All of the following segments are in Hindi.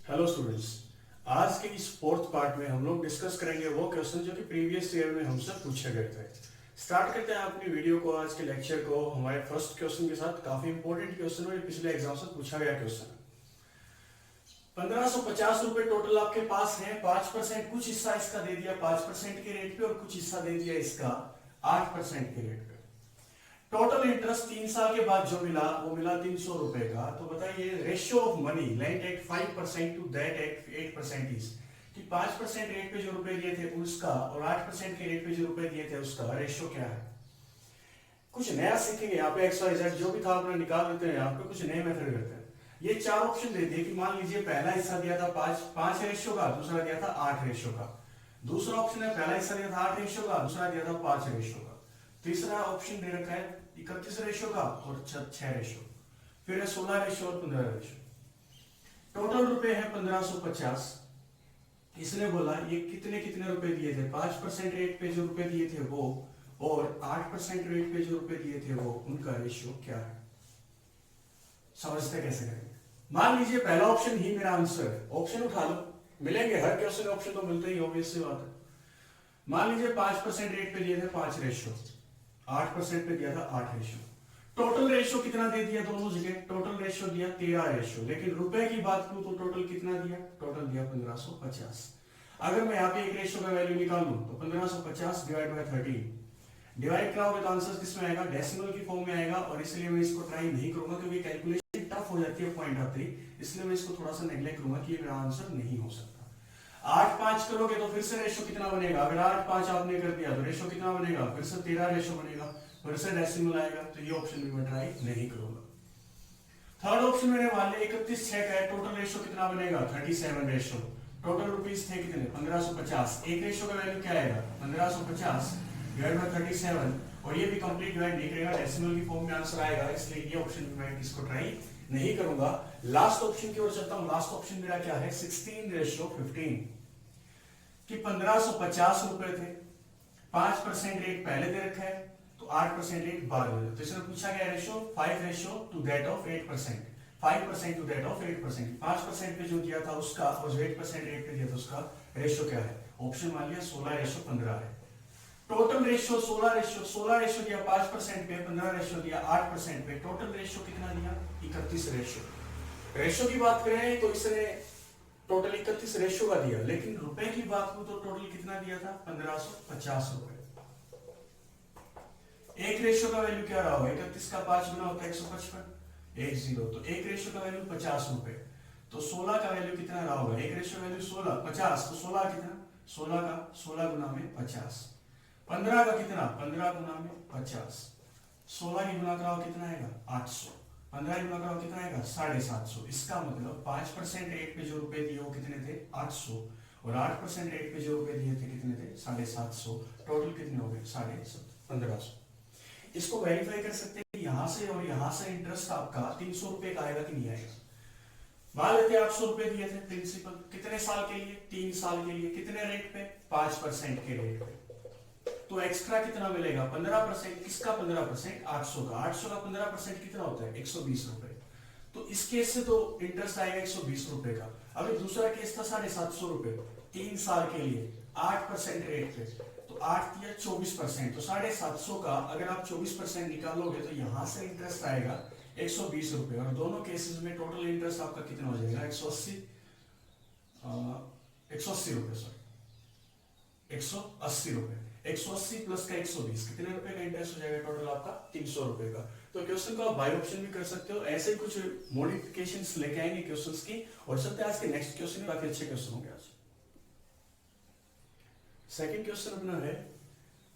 Hello students. आज के इस फोर्थ पार्ट में हम लोग डिस्कस करेंगे वो क्वेश्चन जो कि प्रीवियस ईयर में हमसे पूछे गए थे। स्टार्ट करते हैं अपनी वीडियो को, आज के लेक्चर को हमारे फर्स्ट क्वेश्चन के साथ। काफी इंपॉर्टेंट क्वेश्चन है, पिछले एग्जाम से पूछा गया क्वेश्चन है। 1550 रुपए टोटल आपके पास है। 5% कुछ हिस्सा इसका दे दिया 5% के रेट पे और कुछ हिस्सा दे दिया इसका 8% के रेट पे। टोटल इंटरेस्ट 3 साल के बाद जो मिला वो मिला 300 रुपए का। तो बताइए ratio of money lent at 5% to that at 8% is कि 5% रेट पे जो रुपए दिए थे उसका और 8% के रेट पे जो रुपए दिए थे उसका रेशियो क्या है। कुछ नया सीखेंगे यहाँ पे। एक्स वाई जेड जो भी था अपना निकाल देते हैं, यहाँ पे कुछ नए मेथड करते हैं। ये 4 ऑप्शन दे दिए कि मान लीजिए पहला हिस्सा दिया था 5 रेशियो का, दूसरा दिया था 8 रेशियो का। दूसरा ऑप्शन है पहला हिस्सा दिया था 8 रेशियो का, दूसरा दिया था 5 रेशियो का। तीसरा ऑप्शन दे रखा है 31 रेशियो का और 6 रेशियो। फिर है 16 रेशियो और 15 रेशियो। टोटल रुपए है 1550। इसने बोला ये कितने कितने रुपए दिए थे। 5% रेट पे जो रुपए दिए थे वो और 8% रेट पे जो रुपए दिए थे वो, उनका रेशियो क्या है। समझते कैसे करेंगे। मान लीजिए पहला ऑप्शन ही मेरा आंसर है। ऑप्शन उठा लो, मिलेंगे हर क्वेश्चन ऑप्शन तो मिलते ही, ऑब्वियस सी बात है। मान लीजिए 5% रेट पे दिए थे 5 रेशियो, 8% पे दिया था 8 रेशियो। टोटल रेशियो कितना दे दिया दोनों जगह। टोटल रेशियो दिया 13 रेशियो, लेकिन रुपए की बात करूं तो टोटल कितना दिया। टोटल दिया 1550। अगर मैं यहाँ पे एक रेशियो का वैल्यू निकाल लूं तो 1550 डिवाइड बाय 13 डिवाइड कराओगे तो आंसर किस में आएगा, डेसिमल की फॉर्म में आएगा। और इसलिए मैं इसको ट्राई नहीं करूंगा क्योंकि कैलकुलेशन टफ हो जाती है पॉइंट आते ही, इसलिए मैं इसको थोड़ा सा नेग्लेक्ट करूंगा कि ये मेरा आंसर नहीं हो सकता। 8 5 करोगे तो फिर से रेशियो कितना बनेगा। अगर 8 5 आपने कर दिया तो रेशियो कितना बनेगा, फिर से 13 रेशियो बनेगा, फिर से डेसिमल आएगा। तो ये ऑप्शन भी मैं ट्राई नहीं करूंगा। थर्ड ऑप्शन मेरे वाले 31 6 का है। टोटल रेशियो कितना बनेगा, 37 रेशियो। टोटल रुपीस थे कितने, 1550। एक रेशियो का वैल्यू क्या आएगा, 1550 डिवाइड बाय 37। और ये भी कंप्लीट डिवाइड नहीं करेगा, डेसिमल की फॉर्म में आंसर आएगा, इसलिए ये ऑप्शन भी मैं इसको ट्राई नहीं करूंगा। लास्ट ऑप्शन की ओर चलता हूं। लास्ट ऑप्शन मेरा क्या है, 16:15 कि 1550 रुपए थे। 5% रेट पहले दे रखा है तो 8% रेट बाद में। तो इसमें पूछा गया ratio 5 ratio to that of 8%, 5% to that of 8%। 5% पे जो दिया था उसका और जो 8% रेट पे दिया था उसका रेशियो क्या है। ऑप्शन मान लिया 16:15 है। टोटल रेशियो 16 रेशियो दिया 5% पे, 15 रेशियो दिया 8% पे। टोटल रेशियो कितना दिया, 31 रेशियो। रेशियो की बात करें तो इसने टोटल 31 रेशियो का दिया, लेकिन रुपए की बात करूं तो टोटल कितना दिया था, 1550 रुपए। एक रेशियो का वैल्यू क्या रहा होगा, 31 का 5 गुना होता है 155, 10। तो एक रेशियो का वैल्यू 50 रुपए। तो 16 का वैल्यू कितना रहा होगा, एक रेशियो वैल्यू 16 50, तो 16 कितना, 16 का 16 गुना में 50। 15 का कितना, 15 गुना में 50। 16 की गुना कराओ कितना आएगा, 800। 15 की गुना कराओ कितना आएगा, 750। इसका मतलब 5% रेट पे जो रुपए दिए वो कितने थे, 800। और 8% रेट पे जो रुपए दिए थे कितने थे, 750। टोटल कितने हो गए, 1550। इसको वेरीफाई कर सकते हैं यहां से और यहां से इंटरेस्ट आपका 300 रुपए का आएगा कि नहीं आएगा। मान लेते 800 रुपए दिए थे प्रिंसिपल, कितने साल के लिए, 3 साल के लिए। कितने रेट पे, 5% के रेट पे। तो एक्स्ट्रा कितना मिलेगा, 15%। किसका 15%, 800 का। 800 का 15% कितना होता है, 120 रुपए। तो इस केस से तो इंटरेस्ट आएगा 120 रुपए का। अभी दूसरा केस था 750 रुपए 3 साल के लिए 8% रेट पे। तो 8 या 24%, तो 750 का अगर आप 24% निकालोगे तो यहां से इंटरेस्ट आएगा 120 रुपए। और दोनों केसेस में टोटल इंटरेस्ट आपका कितना हो जाएगा, 180 रुपए, सॉरी 180 रुपए। 180 प्लस का 120 कितने रुपए का इंटरेस्ट हो जाएगा टोटल आपका, 300 रुपए का। तो क्वेश्चन को आप बाय ऑप्शन भी कर सकते हो। ऐसे ही कुछ मॉडिफिकेशंस लेके आएंगे क्वेश्चंस की। और चलते हैं आज के नेक्स्ट क्वेश्चन, काफी अच्छे क्वेश्चन होंगे आज। सेकंड क्वेश्चन अपना है,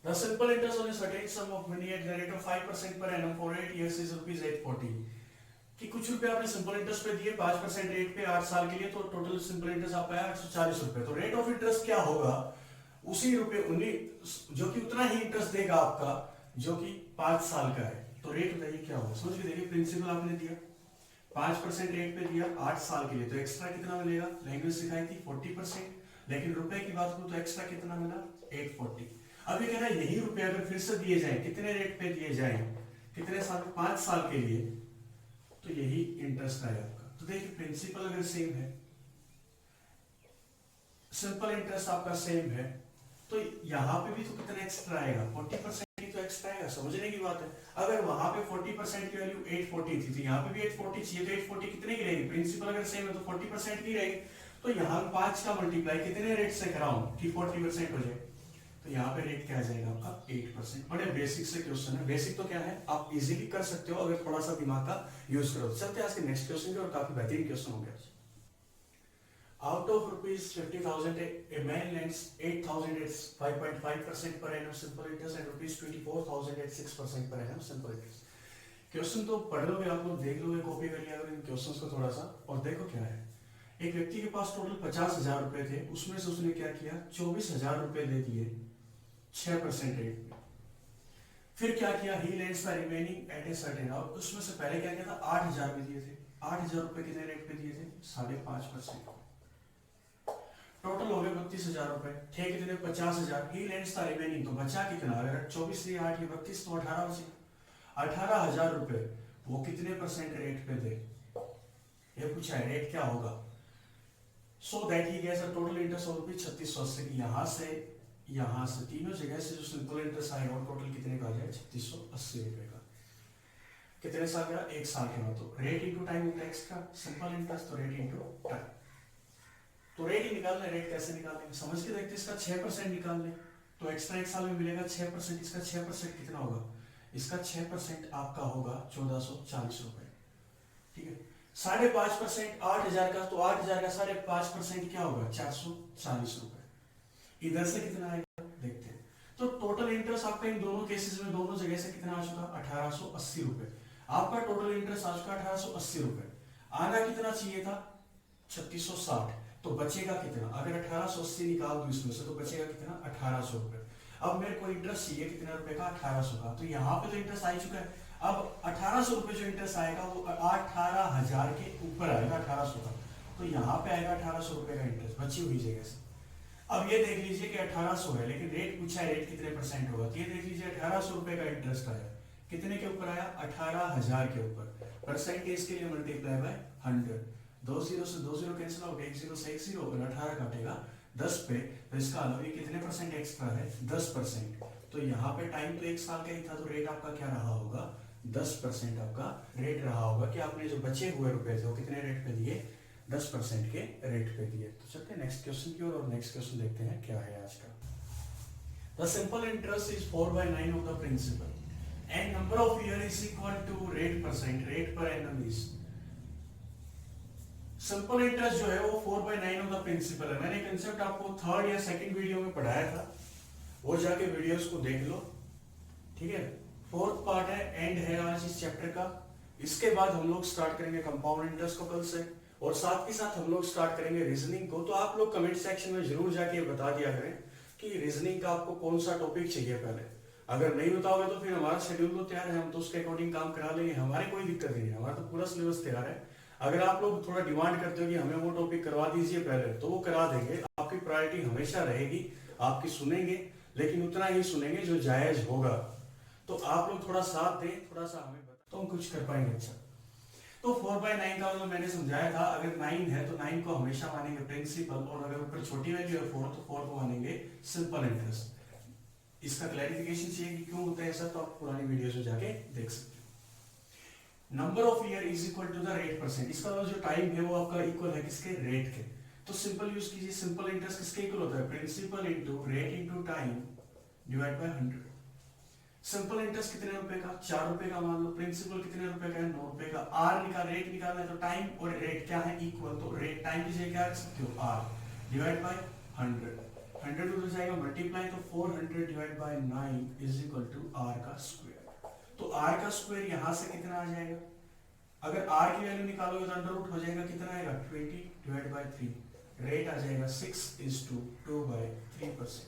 the simple interest on a certain sum of money at the rate of 5% per annum for 8 years is rupees 840। कि कुछ रुपए आपने सिंपल इंटरेस्ट पे दिए 5% रेट पे 8 साल के लिए, तो टोटल सिंपल इंटरेस्ट आपका है 840 रुपए। तो रेट ऑफ इंटरेस्ट क्या होगा, उसी रुपए जो कि उतना ही इंटरेस्ट देगा आपका जो कि 5 साल का है। तो रेट बताइए क्या होगा। समझ के देखिए, प्रिंसिपल आपने दिया 5% रेट पे दिया 8 साल के लिए, तो एक्स्ट्रा कितना मिलेगा, लैंग्वेज सिखाई थी 40%। लेकिन रुपए की बात करूं तो एक्स्ट्रा कितना मिला, 840। अब ये कह रहा है यही रुपए अगर फिर से दिए जाए, कितने रेट पे दिए जाए, कितने साल, 5 साल के लिए, तो यही इंटरेस्ट आएगा आपका। तो देखिए प्रिंसिपल अगर सेम है सिंपल इंटरेस्ट आपका सेम है, तो यहाँ पे भी तो कितना एक्स्ट्रा आएगा, 40% ही तो एक्स्ट्रा आएगा। समझने की बात है, अगर वहां पे 40% की वैल्यू 840 थी तो यहाँ पे भी 840 चाहिए, तो 840 कितने की रहेगी, प्रिंसिपल अगर सेम है तो 40% की रहेगी। तो यहाँ 5 का मल्टीप्लाई कितने रेट से कराऊं कि 40% हो जाए, तो यहाँ पे रेट क्या आ जाएगा आपका 8%। बड़े बेसिक से क्वेश्चन है, बेसिक तो क्या है आप इजीली कर सकते हो अगर थोड़ा सा दिमाग का यूज करो। चलते हैं आज के नेक्स्ट क्वेश्चन पे, और काफी बेहतरीन क्वेश्चन हो गया। Out of rupees 50,000, a man lends 8,000 at 5.5% per annum simple interest and rupees 24,000 at 6% per annum simple interest। Question तो पढ़ लोगे आप लोग, देख लोगे कॉपी कर लिया अगर इन क्वेश्चंस को थोड़ा सा, और देखो क्या है। एक व्यक्ति के पास टोटल 50,000 रुपए थे, उसमें से उसने क्या किया, 24,000 रुपए दे दिए 6% रेट पे। फिर क्या किया, he lends the remaining at a certain, और उसमें से पहले क्या किया था, 8,000 में दिए थे। 8,000 रुपए कितने रेट पे दिए थे, 5.5%। टोटल हो गए 32,000 रुपए, थे कितने 50,000। ही लेंड्स द रिमेनिंग, तो बचा कितना, अगर 24 से 8 ये 32 तो 18 बचे। 18,000 रुपए वो कितने परसेंट रेट पे दे, ये पूछा है, रेट क्या होगा। So that he gets a total interest of rupees 3680। यहाँ से तीनों जगह से जो सिंपल इंटरेस्ट आएगा वो टोटल कितने का आ जाए, 3680 रुपए का। कितने साल का, 1 साल के बाद। तो रेट इंटू टाइम होता है एक्स्ट्रा, सिंपल इंटरेस्ट तो रेट इंटू टाइम। तो रेट ही निकालना है, रेट कैसे निकालेंगे समझ के देखते, इसका 6% निकाल लें तो एक्स्ट्रा 1 साल में मिलेगा 6%। इसका 6% कितना होगा, इसका 6% आपका होगा 1440 रुपए, ठीक है। 5.5% 8,000 का, तो 8,000 का 5.5% क्या होगा, 440 रुपए। इधर से कितना आएगा देखते हैं। तो टोटल इंटरेस्ट आपका इन दोनों केसेस में दोनों जगह से कितना आ चुका, 1880 रुपए। आपका टोटल इंटरेस्ट आ चुका 1880 रुपए। आना कितना चाहिए था, 3660। तो बचेगा कितना, अगर 1880 निकाल दूं इसमें से तो बचेगा कितना, 1800 रुपए। अब मेरे को इंटरेस्ट चाहिए कितने रुपए का, 1800 का। तो यहाँ पे तो इंटरेस्ट आ चुका है, अब 1800 रुपए जो इंटरेस्ट आएगा वो 18,000 के ऊपर आएगा 1800 का। तो यहाँ पे आएगा 1800 रुपए का इंटरेस्ट बची हुई जगह से। अब ये देख लीजिए कि 1800 है, लेकिन रेट पूछा है, रेट कितने परसेंट होगा। तो ये देख लीजिए 1800 रुपए का इंटरेस्ट आया, कितने के ऊपर आया, 18,000 के ऊपर। परसेंटेज के लिए मल्टीप्लाई बाय 100, 2 0 से 2 0 कैंसिल आउट, 1 0 से 1 0, और 18 काटेगा 10 पे, तो इसका मतलब ये कितने परसेंट एक्स्ट्रा है, 10%। तो यहाँ पे टाइम तो 1 साल का ही था, तो रेट आपका क्या रहा होगा, 10% आपका रेट रहा होगा। कि आपने जो बचे हुए रुपए थे वो कितने रेट पे दिए, 10% के रेट पे दिए। तो चलते हैं नेक्स्ट क्वेश्चन की ओर, और नेक्स्ट क्वेश्चन देखते हैं क्या है आज का। The simple interest is 4/9 of the principal and number of year is equal to rate percent, rate per annum is. Simple interest जो है वो 4/9 ऑफ द प्रिंसिपल है। मैंने कंसेप्ट आपको 3rd या 2nd वीडियो में पढ़ाया था, वो जाके वीडियोस को देख लो, ठीक है। 4th पार्ट है, एंड है आज इस चैप्टर का। इसके बाद हम लोग स्टार्ट करेंगे कंपाउंड इंटरेस्ट को कल से, और साथ के साथ हम लोग स्टार्ट करेंगे रीजनिंग को। तो आप लोग कमेंट सेक्शन में जरूर जाके बता दिया करें कि रीजनिंग का आपको कौन सा टॉपिक चाहिए पहले। अगर नहीं बताओगे तो फिर हमारा शेड्यूल तो तैयार है, हम तो उसके अकॉर्डिंग काम करा लेंगे, हमारे कोई दिक्कत नहीं है, हमारा तो पूरा सिलेबस तैयार है। अगर आप लोग थोड़ा डिमांड करते हो कि हमें वो टॉपिक करवा दीजिए पहले, तो वो करा देंगे। आपकी प्रायोरिटी हमेशा रहेगी, आपकी सुनेंगे, लेकिन उतना ही सुनेंगे जो जायज होगा। तो आप लोग थोड़ा साथ दें, थोड़ा सा हमें बताएं, तो हम कुछ कर पाएंगे। अच्छा, तो 4/9 का मतलब मैंने समझाया था, अगर 9 है तो 9 को हमेशा मानेंगे प्रिंसिपल, और अगर ऊपर छोटी वैल्यू है 4 तो 4 को मानेंगे सिंपल इंटरेस्ट। इसका क्लैरिफिकेशन चाहिए कि क्यों होता है ऐसा, तो आप पुरानी वीडियोस में जाके देख सकते हैं। Number of year is equal to the rate percent, इसका जो टाइम है वो आपका इक्वल है किसके, रेट के। तो सिंपल यूज कीजिए, सिंपल इंटरेस्ट किसके इक्वल होता है, principal into rate into time divide by 100। Simple interest कितने रुपए का, 4 रुपए का मान लो। प्रिंसिपल कितने रुपए का है, 9 रुपए का। आर निकाल, रेट निकालना है, तो टाइम और रेट क्या है, इक्वल। तो रेट टाइम की जगह क्या रख सकते हो, आर डिवाइड बाय 100। 100 उधर जाएगा मल्टीप्लाई, तो 400 divide by 9 is equal to R का स्क्वायर। तो आर का स्क्वायर यहां से कितना आ जाएगा, अगर आर की वैल्यू निकालोगे तो अंडर रूट हो जाएगा, कितना आएगा 20 डिवाइड बाय 3। रेट आ जाएगा 6:2/3%।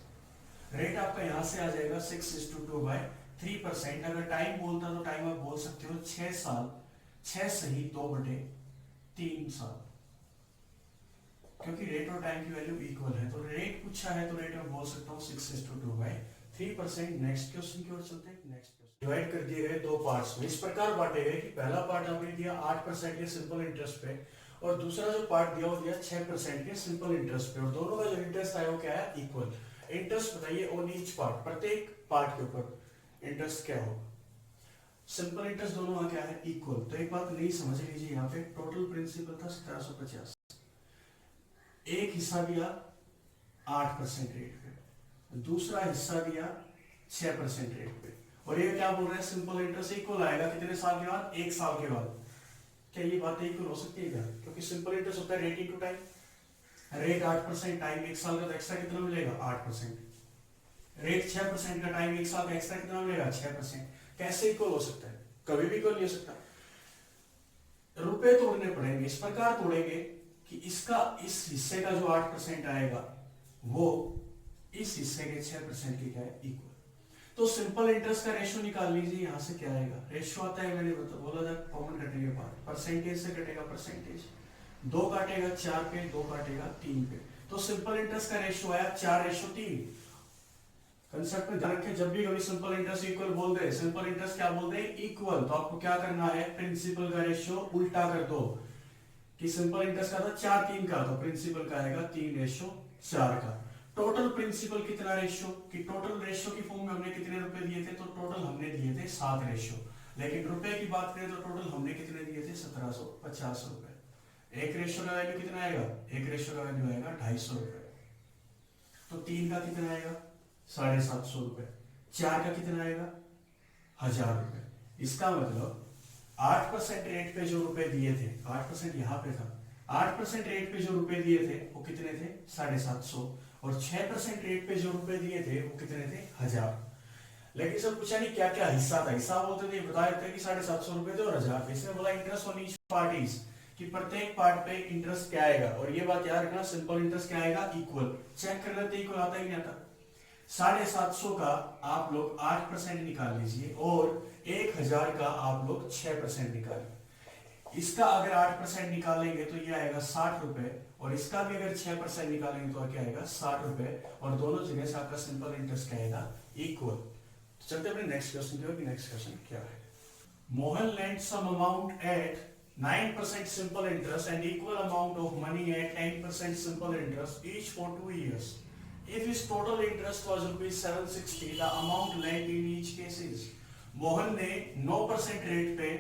रेट आपका यहां से आ जाएगा 6:2/3%। अगर टाइम बोलता तो टाइम आप बोल सकते हो 6 साल, 6 सही 2/3 साल, क्योंकि रेट और टाइम की वैल्यू इक्वल है। तो रेट पूछा है तो रेट में बोल सकता हूँ 6:2/3%। नेक्स्ट क्वेश्चन की ओर चलते हैं। नेक्स्ट क्वेश्चन डिवाइड कर दिए गए 2 पार्ट्स में, इस प्रकार बांटे गए कि पहला पार्ट आपने दिया 8% के सिंपल इंटरेस्ट पे, और दूसरा जो पार्ट दिया वो दिया 6% के सिंपल इंटरेस्ट पे, और दोनों का जो इंटरेस्ट आया वो क्या है, इक्वल। इंटरेस्ट बताइए ऑन ईच पार्ट, प्रत्येक पार्ट के ऊपर इंटरेस्ट क्या होगा। सिंपल इंटरेस्ट दोनों का क्या है, इक्वल। तो एक बात नहीं समझ लीजिए, यहाँ पे टोटल प्रिंसिपल था 1750, एक हिस्सा दिया 8% रेट पे, दूसरा हिस्सा दिया 6% रेट पे, और ये क्या बोल रहे हैं, सिंपल इंटरेस्ट इक्वल आएगा कितने साल के बाद, 1 साल के बाद। क्या ये बात इक्वल हो सकती है क्या, क्योंकि सिंपल इंटरेस्ट होता है rate into time, rate 8% time 1 साल का, तो एक्स्ट्रा कितना मिलेगा 8%, रेट 6% का टाइम 1 साल का, एक्स्ट्रा कितना मिलेगा 6%। कैसे इक्वल हो सकता है, कभी भी इक्वल नहीं हो सकता। रुपए तोड़ने पड़ेंगे, इस प्रकार तोड़ेंगे कि इसका इस हिस्से का जो 8% आएगा वो इस हिस्से के 6% की क्या है, इक्वल। तो सिंपल इंटरेस्ट का रेशियो निकाल लीजिए, यहां से क्या आएगा, रेशियो आता है, मैंने बोला था कॉमन कटेंगे पार्ट, परसेंटेज से कटेगा परसेंटेज, 2 काटेगा 4 पे, 2 काटेगा 3 पे, तो सिंपल इंटरेस्ट का रेशियो आया 4:3। कंसेप्ट में ध्यान रखें, जब भी कभी सिंपल इंटरेस्ट इक्वल बोलते हैं, सिंपल इंटरेस्ट क्या बोलते हैं, इक्वल, तो आपको क्या करना है, प्रिंसिपल का रेशियो उल्टा कर दो, कि सिंपल इंटरेस्ट का था 4:3 का, तो प्रिंसिपल का आएगा 3:4 का। टोटल प्रिंसिपल कितना रेशियो, कि टोटल रेशियो की फॉर्म में हमने कितने रुपए दिए थे, तो टोटल हमने दिए थे 7 रेशियो, लेकिन रुपए की बात करें तो टोटल हमने कितने दिए थे 1750 रुपए। एक रेशियो का वैल्यू कितना आएगा, एक रेशियो का वैल्यू आएगा 250 रुपए, तो 3 का कितना आएगा 750 रुपए, 4 का कितना आएगा 1000 रुपए। इसका मतलब 8% रेट पे जो रुपए दिए थे, 8% यहाँ पे था, 8% रेट पे जो रुपए दिए थे वो कितने थे 750, और 6% रेट पे जो रुपए दिए थे वो कितने थे 1000। लेकिन सब पूछा नहीं क्या क्या हिस्सा था, हिस्सा बोलते थे बता देते कि 750 रुपए थे और 1000 थे। इसने बोला इंटरेस्ट ऑन ईच पार्टीज, कि प्रत्येक पार्ट पे इंटरेस्ट क्या आएगा, और ये बात याद रखना, सिंपल इंटरेस्ट क्या आएगा, इक्वल। चेक कर लेते इक्वल आता ही नहीं आता। 750 का आप लोग 8% निकाल लीजिए, और 1000 का आप लोग 6% निकालिए। इसका अगर 8% निकालेंगे तो ये आएगा 60 रुपए, और इसका भी अगर 6% निकालेंगे तो क्या आएगा 60 रुपए, और दोनों जगह से आपका सिंपल इंटरेस्ट क्या आएगा, इक्वल। तो चलते अपने नेक्स्ट क्वेश्चन की ओर। नेक्स्ट क्वेश्चन क्या है, Mohan lend some amount at 9% simple interest and equal amount of money at 10% simple interest each for 2 years. If his total interest was rupees 760, the amount lent in each case is. Mohan ने 9% रेट पे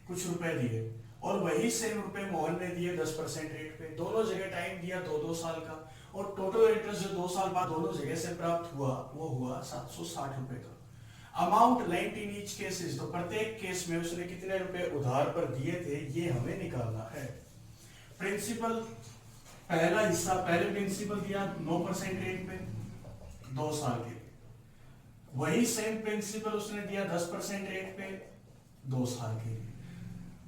कुछ रुपए दिए, और वही सेम रुपए मोहन ने दिए 10% रेट पे, दोनों जगह टाइम दिया 2-2 साल का, और टोटल इंटरेस्ट जो 2 साल बाद दोनों जगह से प्राप्त हुआ वो हुआ 760 रुपए का। अमाउंट लेंट इन ईच केसेस, तो प्रत्येक केस में उसने कितने रुपए उधार पर दिए थे ये हमें निकालना है। प्रिंसिपल पहला हिस्सा, पहले प्रिंसिपल दिया 9% रेट पे 2 साल के, वही सेम प्रिंसिपल उसने दिया 10% रेट पे 2 साल के लिए,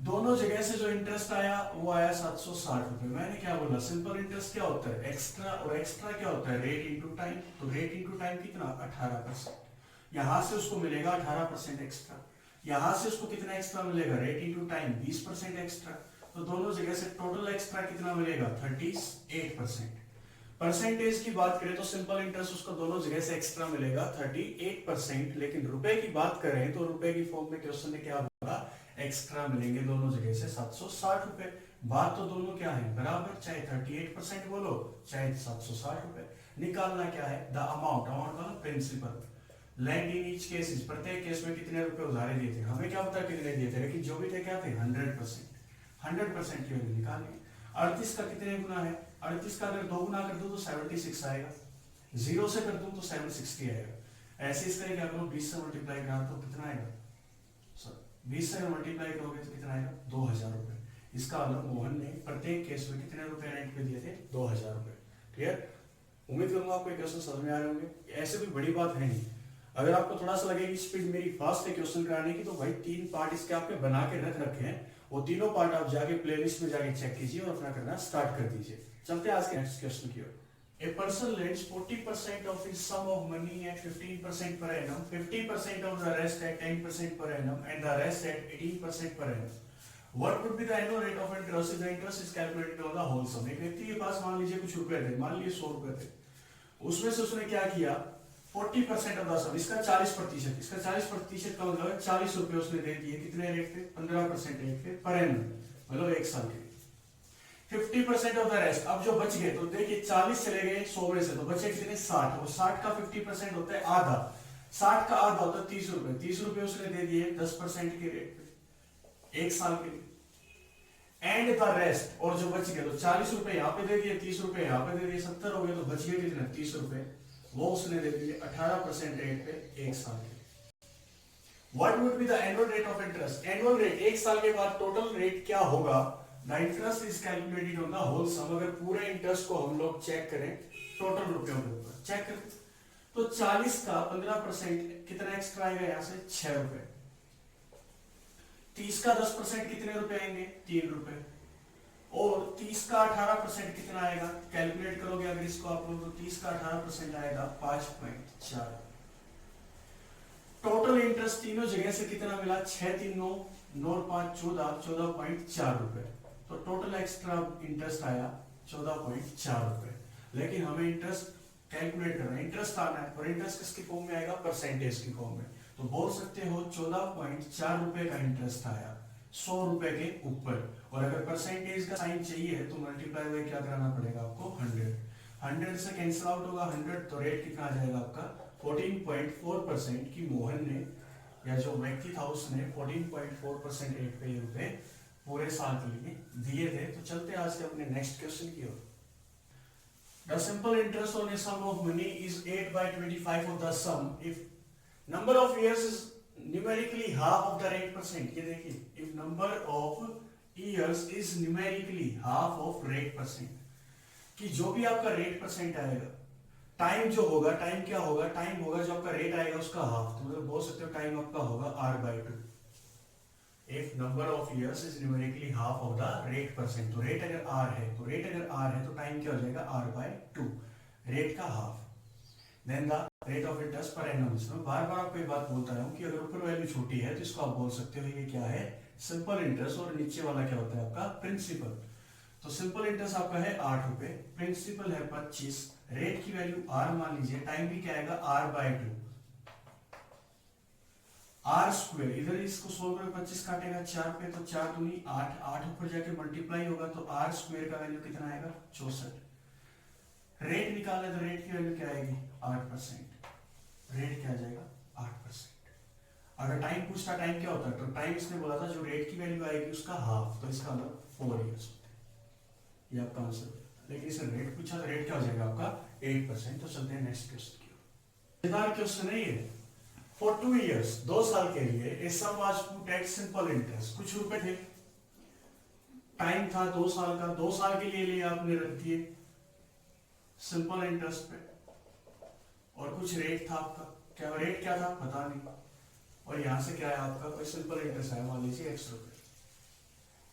दोनों जगह से जो इंटरेस्ट आया वो आया 760 रुपए। मैंने क्या बोला, सिंपल इंटरेस्ट क्या होता है एक्स्ट्रा, और एक्स्ट्रा क्या होता है रेट इनटू टाइम, तो रेट इनटू टाइम कितना 18%, यहां से उसको मिलेगा 18% एक्स्ट्रा, यहां से उसको कितना एक्स्ट्रा मिलेगा रेट इनटू टाइम 20% एक्स्ट्रा, तो दोनों जगह से टोटल एक्स्ट्रा कितना मिलेगा 38%। परसेंटेज की बात करें तो सिंपल इंटरेस्ट उसको दोनों जगह से एक्स्ट्रा मिलेगा 38%, लेकिन रुपए की बात करें तो रुपए की फॉर्म में क्वेश्चन ने क्या बोला, एक्स्ट्रा मिलेंगे दोनों जगह से 760 रुपए। बात तो दोनों क्या है बराबर, चाहे 38% बोलो चाहे 760 रुपए। निकालना क्या है, द अमाउंट, अमाउंट मतलब principal, land in each cases, प्रत्येक केस में कितने रुपए उधारे दिए थे, हमें क्या पता कितने दिए थे, लेकिन जो भी थे क्या थे 100% की वैल्यू निकालनी। 38 का कितने गुना है, 38 का अगर 2 गुना कर दूं तो 76 आएगा, 0 से कर दूं तो 760 आएगा। ऐसे इस तरह क्या करो 20 से मल्टीप्लाई करा तो कितना आएगा, 20 से मल्टीप्लाई करोगे तो कितना आएगा 2000 रुपए। इसका मतलब मोहन ने प्रत्येक केस में कितने रुपए रेंट पे दिए थे 2000 रुपए। क्लियर, उम्मीद करूंगा आपको क्वेश्चन समझ में आ रहे होंगे। ऐसे कोई बड़ी बात है नहीं। अगर आपको थोड़ा सा लगे कि स्पीड मेरी फास्ट है क्वेश्चन कराने की, तो भाई 3 पार्ट इसके आपके बना के रख रखे हैं, वो तीनों पार्ट आप जाके प्लेलिस्ट में जाके चेक कीजिए और अपना करना स्टार्ट कर दीजिए। चलते हैं आज के नेक्स्ट क्वेश्चन की ओर। A person lends 40% of his sum of money at 15% per annum, 50% of the rest at 10% per annum, and the rest at 18% per annum. What would be the annual rate of interest if the interest is calculated on the whole sum? एक व्यक्ति के पास मान लीजिए कुछ रुपए थे, मान लीजिए 100 रुपए थे, उसमें से उसने क्या किया 40% ऑफ द सम, इसका 40%, इसका 40% का मतलब 40 रुपए उसने दे दिए, कितने रेट पे 15% रेट पे पर एनम, मतलब 1 साल के। 50% ऑफ द रेस्ट। अब जो बच गए तो देखिए 40 चले गए 100 में से, तो बचे कितने 60, और 60 का 50% होता है आधा, 60 का आधा होता है 30 रुपए। 30 रुपए उसने दे दिए 10% के रेट पे 1 साल के लिए। एंड द रेस्ट, और जो बच गए तो 40 रुपए यहाँ पे दे दिए, 30 रुपए यहाँ पे दे दिए, 70 हो गए, तो बच गए कितने 30 रुपए, वो उसने दे दिए 18% रेट पे 1 साल के लिए। What would be the annual rate of interest? Annual rate 1 साल के बाद टोटल रेट क्या होगा? The interest is calculated on the whole sum। अगर पूरे इंटरेस्ट को हम लोग चेक करें टोटल रुपयों के ऊपर चेक करें, तो 40 का 15% कितना एक्स्ट्रा आएगा यहाँ से 6 रुपए। 30 का 10% कितने रुपए आएंगे 3 रुपए, और 30 का 18% कितना आएगा, कैलकुलेट करोगे अगर इसको आप लोग, तो 30 का 18% आएगा 5.4। टोटल इंटरेस्ट तीनों जगह से कितना मिला 6 3 9 9 5 14 14.4 रुपए। तो टोटल एक्स्ट्रा इंटरेस्ट आया 14.4 रुपए। लेकिन हमें इंटरेस्ट कैलकुलेट करना है, इंटरेस्ट आना है, और इंटरेस्ट किसकी फॉर्म में आएगा परसेंटेज की फॉर्म में। तो बोल सकते हो 14.4 रुपए का इंटरेस्ट आया 100 रुपए के ऊपर, और अगर परसेंटेज का साइन चाहिए तो मल्टीप्लाई बाय क्या कराना पड़ेगा आपको 100। 100 से कैंसिल आउट होगा 100, तो रेट कितना आ जाएगा आपका 14.4% की मोहन ने, या जो व्यक्ति था उसने 14.4% रेट पे ये रुपए पूरे साल के लिए दिए थे। तो चलते आज के अपने नेक्स्ट क्वेश्चन की ओर। The simple interest on a sum of money is 8/25 of the sum if number of years is numerically half of the rate percent। ये देखिए, if number of years is numerically half of rate percent, कि जो भी आपका रेट परसेंट आएगा, टाइम जो होगा, टाइम क्या होगा, टाइम होगा जो आपका रेट आएगा उसका हाफ। तो मतलब बोल सकते हो टाइम आपका होगा r/2। If number of years is numerically half of the rate percent, तो रेट अगर r है, तो रेट अगर r है तो टाइम क्या हो जाएगा r/2, रेट का half. Then the rate of interest per annum. इसमें बार बार आपको ये बात बोलता हूं कि अगर ऊपर वैल्यू छोटी है तो इसको आप बोल सकते हो ये क्या है सिंपल इंटरेस्ट, और नीचे वाला क्या होता है आपका प्रिंसिपल। तो सिंपल इंटरेस्ट आपका है 8 रुपए, प्रिंसिपल है 25, रेट की वैल्यू r मान लीजिए, टाइम भी क्या आएगा r/2, आर स्क्वायर। इधर इसको सोल्व करो, 25 काटेगा 4 पे, तो 4 दूनी 8, 8 ऊपर जाके मल्टीप्लाई होगा, तो आर स्क्वायर का वैल्यू कितना आएगा 64। रेट निकालना है तो रेट की वैल्यू क्या आएगी 8%, रेट क्या आ जाएगा 8%। अगर टाइम पूछता टाइम क्या होता है, तो टाइम इसने बोला था जो रेट की वैल्यू आएगी उसका हाफ, तो इसका मतलब 4 इयर्स, ये आपका आंसर। लेकिन इसे रेट पूछा तो रेट क्या हो जाएगा आपका 8%। तो चलते हैं नेक्स्ट क्वेश्चन की ओर। क्वेश्चन है ये, फॉर 2 इयर्स, 2 साल के लिए a sum was put at simple interest, कुछ रुपए थे, टाइम था 2 साल का, 2 साल के लिए आपने रख दिए सिंपल इंटरेस्ट पे, और कुछ रेट था आपका, क्या रेट क्या था पता नहीं, और यहां से क्या है आपका कोई सिंपल इंटरेस्ट है, मान लीजिए x रुपए।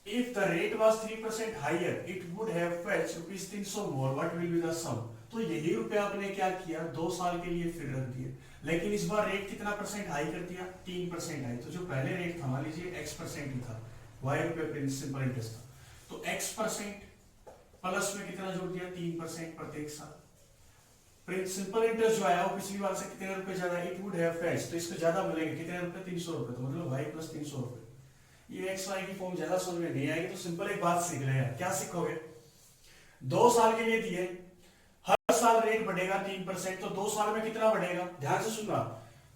If the rate was 3% higher, it would have fetched rupees 300 more. What will be the sum? तो यही रुपए आपने क्या किया 2 साल के लिए फिर रख दिए, लेकिन इस बार रेट कितना परसेंट हाई कर दिया 3% हाई। तो जो पहले रेट था मान लीजिए x% ही था, y रुपए सिंपल इंटरेस्ट था, तो x% प्लस में कितना जोड़ दिया 3% प्रत्येक साल। सिंपल इंटरेस्ट जो आया वो पिछली बार से कितने रुपए ज्यादा, इट वुड हैव फेच्ड, तो इसको ज्यादा मिलेंगे कितने रुपए 300 रुपए, तो मतलब y प्लस 300 रुपए। ये एक्स वाई की फॉर्म ज्यादा समझ में नहीं आएगी, तो सिंपल एक बात सीख रहे हैं, क्या सीखोगे 2 साल के लिए दिए, हर साल रेट बढ़ेगा 3%, तो 2 साल में कितना बढ़ेगा, ध्यान से सुनना,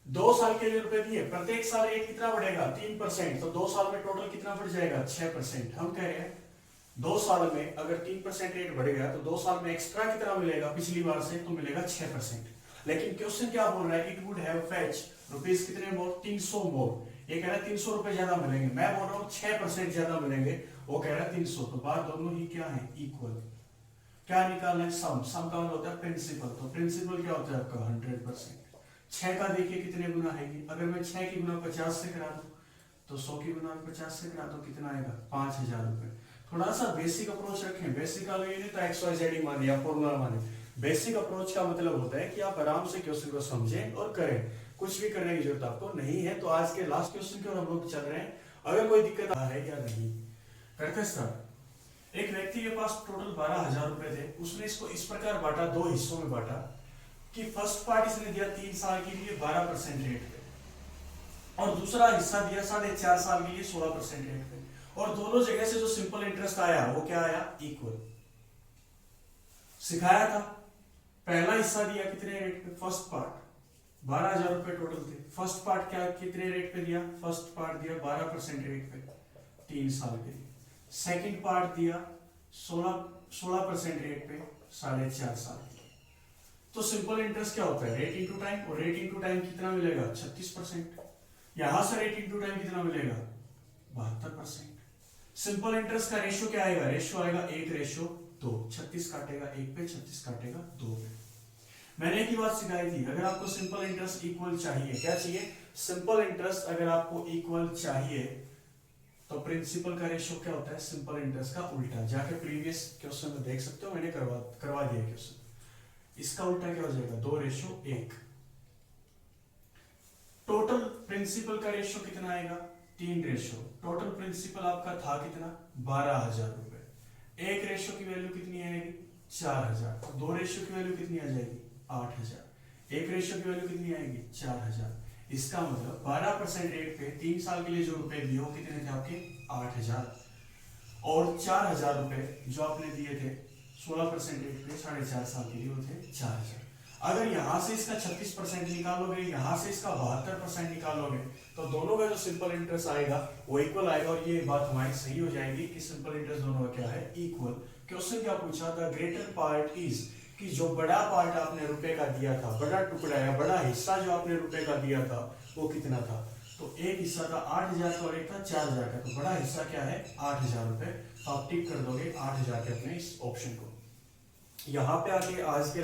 2 साल के लिए रुपए दिए, प्रत्येक साल रेट कितना बढ़ेगा 3%, तो 2 साल में टोटल कितना बढ़ जाएगा 6%। हम कह रहे हैं 2 साल में अगर 3% रेट बढ़ेगा तो 2 साल में एक्स्ट्रा कितना मिलेगा पिछली बार से, तो मिलेगा 6%। लेकिन क्वेश्चन क्या बोल रहा है, it would have fetched rupees कितने मोर 300 मोर, ये कह रहा है 300 रुपए ज्यादा मिलेंगे, मैं बोल रहा हूँ 6% ज्यादा मिलेंगे, वो कह रहा है 300, तो बात दोनों ही क्या है इक्वल। क्या निकालना है सम, सम का मतलब होता है प्रिंसिपल, तो प्रिंसिपल क्या होता है आपका 100%। 6 का देखिए कितने गुना है, अगर मैं 6 की गुना 50 से करा दूं, तो 100 की गुना 50 से करा दो कितना आएगा 5000 रुपए। थोड़ा सा बेसिक अप्रोच रखें, बेसिक का ये नहीं तो XYZ माने या फॉर्मूला माने, बेसिक अप्रोच का मतलब होता है कि आप आराम से क्वेश्चन को समझें और करें, कुछ भी करने की जरूरत आपको नहीं है। तो आज के लास्ट क्वेश्चन की ओर हम लोग चल रहे हैं, अगर कोई दिक्कत आ है या नहीं करते सर। एक व्यक्ति के पास टोटल 12,000 रुपए थे, उसने इसको इस प्रकार बांटा, 2 हिस्सों में बांटा, कि फर्स्ट पार्ट इसने दिया 3 साल के लिए 12% रेट पे, और दूसरा हिस्सा दिया 4.5 साल के लिए 16% रेट पे, और दोनों जगह से जो सिंपल इंटरेस्ट आया वो क्या आया, इक्वल। सिखाया था, पहला हिस्सा दिया कितने रेट पे, फर्स्ट पार्ट 12,000 रुपए टोटल थे। फर्स्ट पार्ट क्या कितने रेट पे दिया, फर्स्ट पार्ट दिया 12% रेट पे 3 साल के लिए। सेकंड पार्ट दिया 16% रेट पे 4.5 साल के लिए। तो सिंपल इंटरेस्ट क्या होता है, रेट इंटू टाइम, और रेट इंटू टाइम कितना मिलेगा, 36%। यहां से रेट इंटू टाइम कितना मिलेगा, 72%। सिंपल इंटरेस्ट का रेशियो क्या आएगा, रेशियो आएगा 1:2। 36 काटेगा 1 पे, 36 काटेगा 2 पे। मैंने एक ही बात सिखाई थी, अगर आपको सिंपल इंटरेस्ट इक्वल चाहिए, क्या चाहिए, सिंपल इंटरेस्ट अगर आपको इक्वल चाहिए तो प्रिंसिपल का रेशियो क्या होता है, सिंपल इंटरेस्ट का उल्टा। जाके प्रीवियस क्वेश्चन में देख सकते हो, मैंने करवा दिया क्वेश्चन। इसका उल्टा क्या हो जाएगा, 2:1। टोटल प्रिंसिपल का रेशियो कितना आएगा, 3:। टोटल प्रिंसिपल आपका था कितना, 12,000 रुपए। एक रेशियो की वैल्यू कितनी आएगी, 4,000। 2 रेशियो की वैल्यू कितनी आ जाएगी, 8,000। एक रेशियो की वैल्यू कितनी आएगी, 4,000। इसका मतलब 12% रेट पे 3 साल के लिए जो रुपए दिए वो कितने थे आपके, 8,000। और 4,000 रुपए जो आपने दिए थे 16% रेट पे 4.5 साल के लिए वो थे 4,000। अगर यहां से इसका 36% निकालोगे, यहां से इसका 72% निकालोगे, तो दोनों का जो सिंपल इंटरेस्ट आएगा वो इक्वल आएगा। और ये बात हमारी सही हो जाएगी कि सिंपल इंटरेस्ट दोनों का क्या है, इक्वल। क्वेश्चन क्या पूछा था, ग्रेटर पार्ट इज, कि जो बड़ा पार्ट आपने रुपए का दिया था, बड़ा टुकड़ा या बड़ा हिस्सा जो आपने रुपए का दिया था वो कितना था, तो एक हिस्सा था 8,000 का और एक था 4,000 का। तो बड़ा हिस्सा क्या है, 8,000 रुपए। तो आप टिक कर दोगे 8,000 के अपने इस ऑप्शन को। यहाँ पे आके आज के